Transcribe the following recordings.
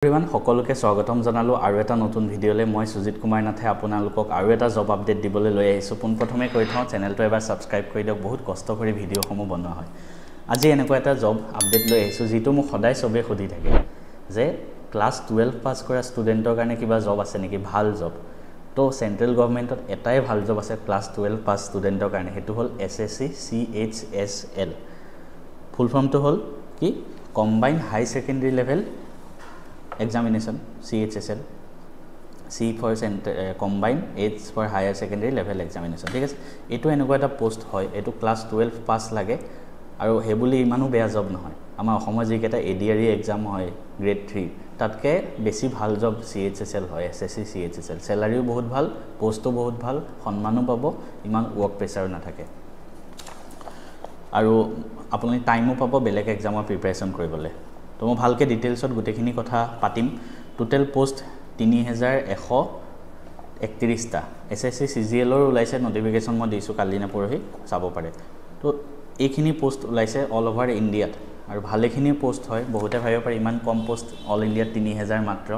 everyone সকলোকে স্বাগতম জনালো আৰু এটা নতুন ভিডিঅ'লে মই সুজিত কুমাৰ নাথে আপোনালোকক আৰু এটা জব আপডেট দিবলৈ লৈ আহিছো পোনপ্ৰথমে কৈ থওঁ চেনেলটো এবাৰ সাবস্ক্ৰাইব কৰি দিয়ক বহুত কষ্ট কৰি ভিডিঅ'সমূহ বনোৱা হয় আজি এনেকুৱা এটা জব আপডেট লৈ আহিছো যিটো মোক সদায় সবে সুধি থাকে যে ক্লাস 12 পাস কৰা ষ্টুডেন্টৰ কাৰণে কিবা জব আছে নেকি ভাল জব তো সেন্ট্ৰেল গভৰ্ণমেণ্টত এটাই ভাল জব আছে ক্লাস 12 পাস ষ্টুডেন্টৰ কাৰণে হেতু হল SSC CHSL ফুল ফৰ্মটো হল কি combined high secondary level examination CHSL C for combined H for higher secondary level examination ঠিক আছে এটো এনেকুৱা এটা পোষ্ট হয় এটো ক্লাস 12 পাস লাগে আৰু হেবুলি ইমানো বেয়া জব নহয় আমাৰ অসমৰ যি কেটা ADRE এক্সাম হয় গ্ৰেড 3 তাতকে বেছি ভাল জব CHSL হয় SSC CHSL স্যালাৰিও বহুত ভাল পোষ্টও বহুত ভাল সম্মানও পাব ইমান ওয়াৰ্ক প্ৰেছাৰ নাথাকে আৰু আপুনি টাইমও পাব বেলেগ এক্সামৰ প্ৰিপাৰেচন কৰিবলৈ তো মই ভালকে ডিটেইলছত গুটেখিনি কথা পাতিম টোটাল পোষ্ট 3131 টা SSC CGL ৰ ওলাইছে নোটিফিকেশন মই দিছো কালি না পৰহি চাব পাৰে তো এইখিনি পোষ্ট ওলাইছে অল ওভাৰ ইন্ডিয়াত আৰু ভালেখিনি পোষ্ট হয় বহুতে ভাবিব পাৰে ইমান কম পোষ্ট অল ইন্ডিয়াত 3000 মাত্ৰ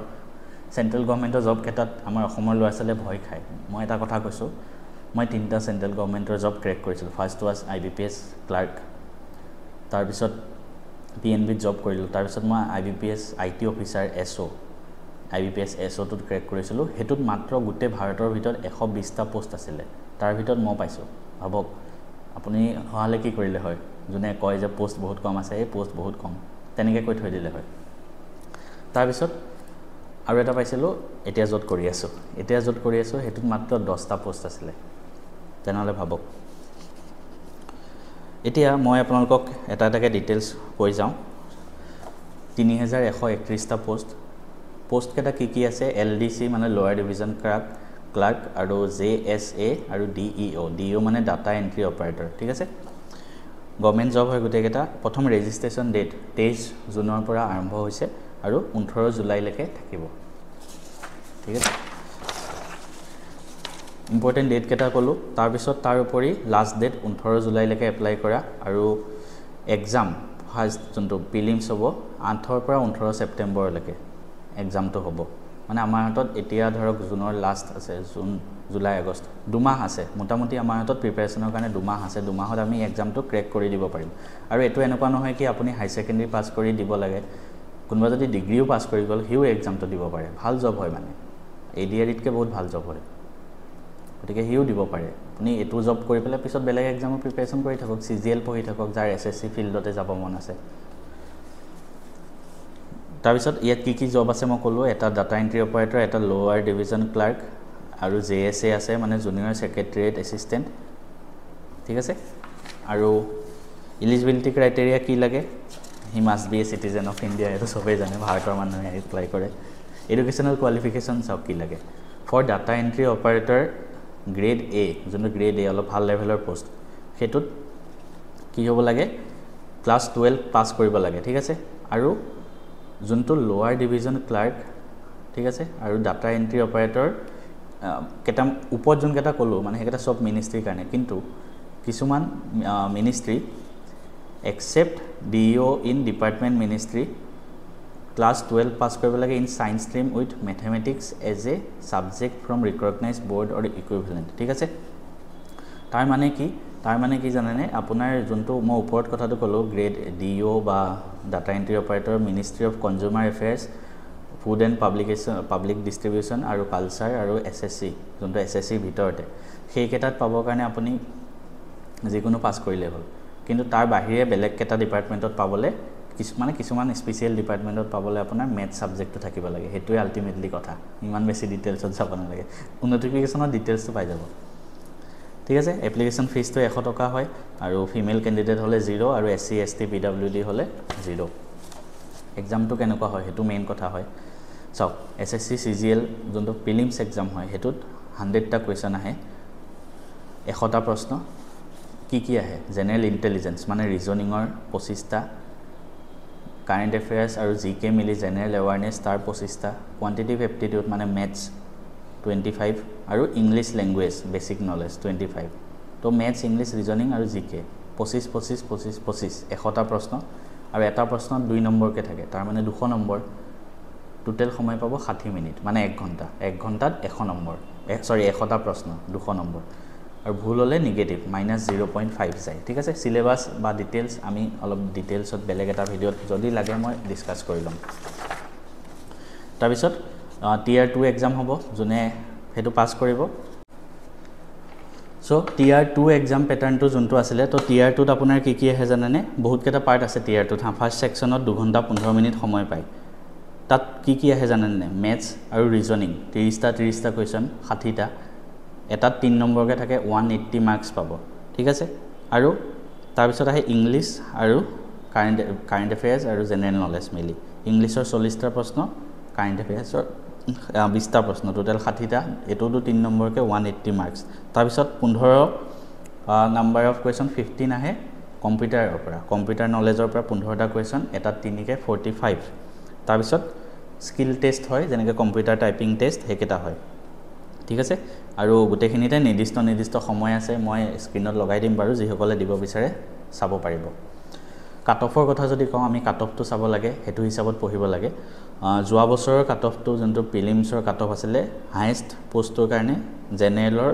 সেন্ট্ৰেল গভৰ্ণমেণ্টৰ জব কেটাত আমাৰ অসমৰ ল'ৰা-ছোৱালীয়ে ভয় খায় মই এটা কথা কৈছো মই তিনটা সেন্ট্ৰেল গভৰ্ণমেণ্টৰ জব ক্ৰেক কৰিছিল ফাৰ্স্ট ওয়াজ IBPS ক্লাৰ্ক তাৰ পিছত PNB জব কৰিলো তাৰ পিছত মই IBPS IT officer SO IBPS SO টুত ক্ৰেক কৰিছিলো হেতুত মাত্ৰ গুটে ভাৰতৰ ভিতৰত 120 টা পোষ্ট আছিল তাৰ ভিতৰত মই পাইছো ভাবক আপুনি হালে কি কৰিলে হয় জনে কয় যে পোষ্ট বহুত কম আছে এই পোষ্ট বহুত কম তেনেকে কৈ থৈ দিলে হয় তাৰ পিছত আৰু এটা পাইছিলো এতিয়া জত কৰি আছো হেতুত মাত্ৰ 10 টা পোষ্ট আছিল তেনেহলে ভাবক এতিয়া মই আপোনালোকক এটা এটাকে ডিটেইলছ কৈ যাওঁ 3131 টা পোষ্ট কেটা কি আছে LDC মানে লোৱাৰ ডিভিজন ক্লাৰ্ক আৰু JSA আৰু DEO মানে ডাটা এন্ট্ৰি অপাৰেটৰ ঠিক আছে গভৰ্ণমেণ্ট জব হয় গুটে কেটা প্ৰথম ৰেজিষ্ট্ৰেচন ডেট 23 জুনৰ পৰা আৰম্ভ হৈছে আৰু 18 জুলাই লৈকে থাকিব ঠিক আছে ইম্পৰ্টেন্ট ডেট কেটা কলো তাৰ পিছত তাৰ উপৰি লাষ্ট ডেট 18 জুলাই লৈকে এপ্লাই কৰা আৰু এক্সাম ফাৰ্স্ট জনটো প্ৰিলিমছ হ'ব 8 পৰা 18 সেপ্টেম্বৰ লৈকে এক্সামটো হ'ব মানে আমাৰ হাতত এতিয়া ধৰক জুনৰ লাষ্ট আছে জুন জুলাই আগষ্ট দুমাহ আছে মোটামুটি আমাৰ হাতত প্ৰিপাৰেচনৰ কাৰণে দুমাহ আছে দুমাহত আমি এক্সামটো ক্ৰেক কৰি দিব পাৰিম আৰু এটো এনেকুৱা নহয় কি আপুনি হাই সেকেন্ডাৰী পাস কৰি দিব লাগে কোনবা যদি ডিগ্ৰীও পাস কৰি গল হিউ এক্সামটো দিব পাৰে ভাল জব হয় মানে ADRE তকে বহুত ভাল জব হয় গতিকে হিউ দিব পাৰে আপুনি এটো জব কৰি পেলাই পিছত বেলেগ এক্সামৰ প্ৰিপাৰেচন কৰি থাকক CGL পঢ়ি থাকক যাৰ SSC ফিল্ডতে যাব মন আছে তাৰ পিছত ইয়াত কি জব আছে মই কলো এটা ডাটা এন্ট্ৰি অপাৰেটৰ এটা লোৱাৰ ডিভিজন ক্লাৰ্ক আৰু JSA আছে মানে জুনিয়ৰ সেক্ৰেটাৰিয়েট এসিস্টেন্ট ঠিক আছে আৰু এলিজিবিলিটি ক্ৰাইটেৰিয়া কি লাগে he must be a citizen of India এটো সবে জানে ভাৰতৰ মানুহে এপ্লাই কৰে এডুকেশনাল কোৱালিফিকেশন সব কি লাগে for data entry operator grade A যোনটো গ্ৰেড A অলপ ভাল লেভেলৰ পোষ্ট হেতুত কি হ'ব লাগে ক্লাস 12 পাস কৰিব লাগে ঠিক আছে আৰু যোনটো লোৱাৰ ডিভিজন ক্লাৰ্ক ঠিক আছে আৰু ডাটা এন্ট্ৰি অপাৰেটৰ কেটা উপৰ যোন কেটা কলো মানে হেকেটা সব মিনিষ্ট্ৰীৰ কাৰণে কিন্তু কিছুমান ministry except DO in department ministry class 12 pass কৰিব লাগে in science stream with mathematics as a subject from recognized board or equivalent ঠিক আছে তাৰ মানে কি জানেনে আপোনাৰ যোনটো মই ওপৰত কথাটো কলো গ্ৰেড DO বা data entry operator ministry of consumer affairs food and public distribution আৰু কালচাৰ আৰু SSC যোনটো SSC ভিতৰতে সেই কেটাত পাবৰ কাৰণে আপুনি যিকোনো পাস কৰিলে হ'ল কিন্তু তাৰ বাহিৰে বেলেগ কেটা ডিপাৰ্টমেন্টত পাবলে কিছুমান স্পেশাল ডিপাৰ্টমেন্টত পাবলে আপোনাৰ মেথ সাবজেক্টটো থাকিব লাগে হেতুই আলটিমেটলি কথা ইমান বেছি ডিটেইলছত যাব নালাগে নোটিফিকেশনৰ ডিটেইলছটো পাই যাব ঠিক আছে এপ্লিকেশন ফিজটো 100 টকা হয় আৰু ফিমেল ক্যান্ডিডেট হলে 0 আৰু SC ST PWD হলে 0 এক্সামটো কেনেকুৱা হয় হেতু মেইন কথা হয় সো SSC CGL যোনটো প্ৰিলিমছ এক্সাম হয় হেতুত 100 টা কোৱেশ্চন আহে 100 টা প্ৰশ্ন কি আহে জেনাৰেল ইন্টেলিজেন্স মানে ৰিজনিংৰ 25 টা কাৰেন্ট এফেয়াৰ্স আৰু জিকে মিলি জেনাৰেল অ্যাওয়াৰনেস তাৰ 25 টা কোয়ান্টিটিভ এপ্টিটিউড মানে ম্যাথস 25 আৰু ইংলিশ ল্যাঙ্গুয়েজ বেসিক নলেজ 25 তো ম্যাথস ইংলিশ ৰিজনিং আৰু জিকে 25 100 টা প্ৰশ্ন আৰু এটা প্ৰশ্ন 2 নম্বৰকে থাকে তাৰ মানে 200 নম্বৰ টোটেল সময় পাব 60 মিনিট মানে 1 ঘণ্টা 1 ঘণ্টাত 100 নম্বৰ সৰি 100টা প্ৰশ্ন 200 নম্বৰ আৰু ভুল হলে নেগেটিভ -0.5 যায় ঠিক আছে সিলেবাস বা ডিটেইলছ আমি অলপ ডিটেইলছত বেলেগ এটা ভিডিঅত যদি লাগে মই ডিসকাস কৰি লম তাৰ পিছত টিয়াৰ 2 এক্সাম হ'ব যোনে হেতু পাস কৰিব সো টিয়াৰ 2 এক্সাম প্যাটাৰ্নটো যোনটো আছিলে তো টিয়াৰ 2ত আপোনাৰ কি কি আহে জানেনে বহুত কেটা পাৰ্ট আছে টিয়াৰ 2ত ফাৰ্স্ট সেকশনত 2 ঘণ্টা 15 মিনিট সময় পায় তাত কি আহে জানেনে ম্যাথছ আৰু ৰিজনিং 30টা কোৱেশ্চন 60টা এটাত 3 নম্বৰকে থাকে 180 মাৰ্কস পাব ঠিক আছে আৰু তাৰ পিছত আহে ইংলিশ আৰু কাৰেন্ট এফেয়াৰ্স আৰু জেনাৰেল নলেজ মিলি ইংলিশৰ 40টা প্ৰশ্ন কাৰেন্ট এফেয়াৰ্সৰ 20টা প্ৰশ্ন টোটাল 60টা এটোটো 3 নম্বৰকে 180 মাৰ্কস তাৰ পিছত 15 নাম্বাৰ অফ কোৱেশ্চন 15 আহে কম্পিউটাৰৰ পৰা কম্পিউটাৰ নলেজৰ পৰা 15টা কোৱেশ্চন এটাত 3 কে 45 তাৰ পিছত স্কিল টেষ্ট হয় যেনেকৈ কম্পিউটাৰ টাইপিং টেষ্ট হেকেটা হয় ঠিক আছে আৰু গুটেখিনিতে নিৰ্দিষ্ট সময় আছে মই স্ক্ৰিনত লগাই দিম বাৰু যি সকলে দিব বিচাৰে চাব পাৰিব কাট অফৰ কথা যদি কওঁ আমি কাট অফটো চাব লাগে হেতু হিচাপত পঢ়িব লাগে যোৱা বছৰৰ কাট অফটো যোনটো প্ৰিলিমছৰ কাট অফ আছিল হাইয়েষ্ট পোষ্টৰ কাৰণে জেনেৰেলৰ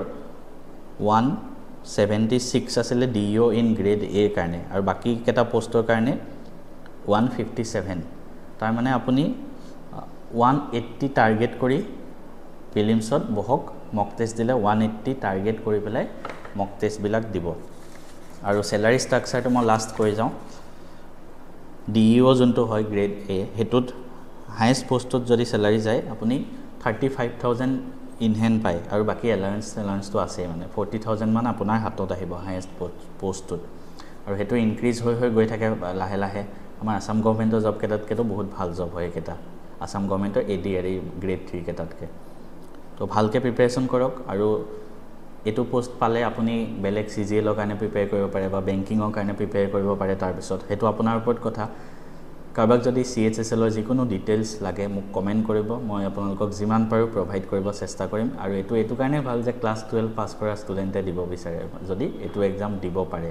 176 আছিল ডিও ইন গ্ৰেড এ কাৰণে আৰু বাকি কেটা পোষ্টৰ কাৰণে 157 তাৰ মানে আপুনি 180 টাৰ্গেট কৰি প্ৰিলিমছত বহক মক টেষ্ট দিলে 180 টাৰ্গেট কৰি পেলাই মক টেষ্ট বিলাক দিব আৰু স্যালাৰি ষ্ট্ৰাকচাৰটো মই লাষ্ট কৈ যাওঁ ডিও যোনটো হয় গ্ৰেড এ হেতুত হাইয়েষ্ট পোষ্টত যদি স্যালাৰি যায় আপুনি 35000 ইন হ্যান্ড পায় আৰু বাকি এলাউন্সটো আছে মানে 40000 মান আপোনাৰ হাতত আহিব হাইয়েষ্ট পোষ্টত আৰু হেতু ইনক্ৰিজ হৈ গৈ থাকে লাহে লাহে আমাৰ আসাম গভৰ্ণমেণ্টৰ জব কেটাতকেটো বহুত ভাল জব হয় কেটা আসাম গভৰ্ণমেণ্টৰ এডিআৰই গ্ৰেড 3 কেটাতকে তো ভালকে প্ৰিপাৰেচন কৰক আৰু এটো পোষ্ট পালে আপুনি বেলেগ সিজিএলৰ কাৰণে প্ৰিপেয়াৰ কৰিব পাৰে বা বেংকিংৰ কাৰণে প্ৰিপেয়াৰ কৰিব পাৰে তাৰ পিছত হেতু আপোনাৰ ওপৰত কথা কাৰবাক যদি সিএইচএসএলৰ যিকোনো ডিটেইলছ লাগে মোক কমেন্ট কৰিব মই আপোনালোকক যিমান পাৰো প্ৰভাইড কৰিব চেষ্টা কৰিম আৰু এটো কাৰণে ভাল যে ক্লাছ 12 পাস কৰা ষ্টুডেন্টে দিব বিচাৰে যদি এটো এক্সাম দিব পাৰে